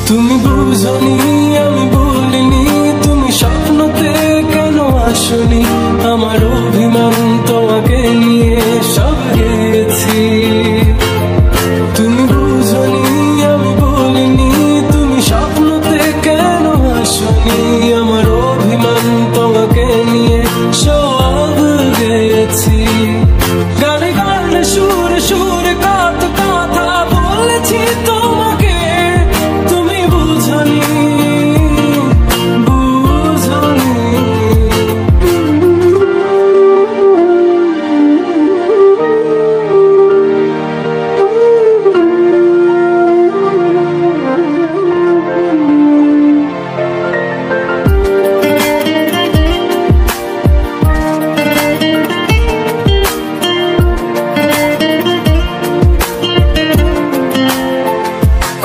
তুমি বুঝনি আমি বলিনি, তুমি স্বপ্নতে কেন আসনি, আমার অভিমান তোমাকে নিয়ে সব গেছি। তুমি বুঝনি আমি বলিনি, তুমি স্বপ্নতে কেন আসনি, আমার অভিমান তোমাকে নিয়ে সব গেছি। গানে গানে সুরে সুরে কত কথা বলেছি তোমাকে,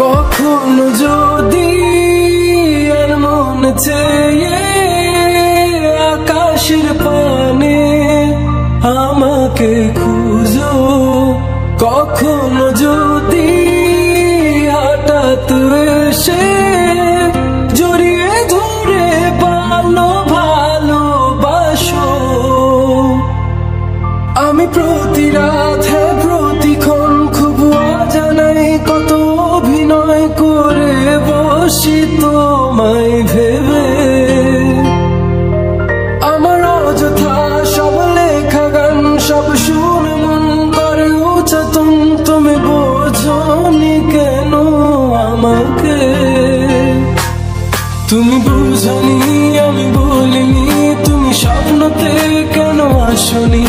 কখনো যদি আর মন চেয়ে আকাশের পানে আমাকে খুঁজো, কখনো যদি হঠাৎ এসে জড়িয়ে ধরে ভালোবাসো, আমি প্রতি রাত প্রতিক্ষণ খুব অজানাই কত অভিনয় করে বসি তোমায় ভেবে। আমার অযথা সব লেখা গান সব শুনে মন করে উচ্চাতন, তুমি বোঝনি কেন আমাকে। তুমি বুঝনি আমি বলিনি, তুমি স্বপ্নতে কেন আসনি,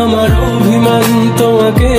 আমার অভিমান তোমাকে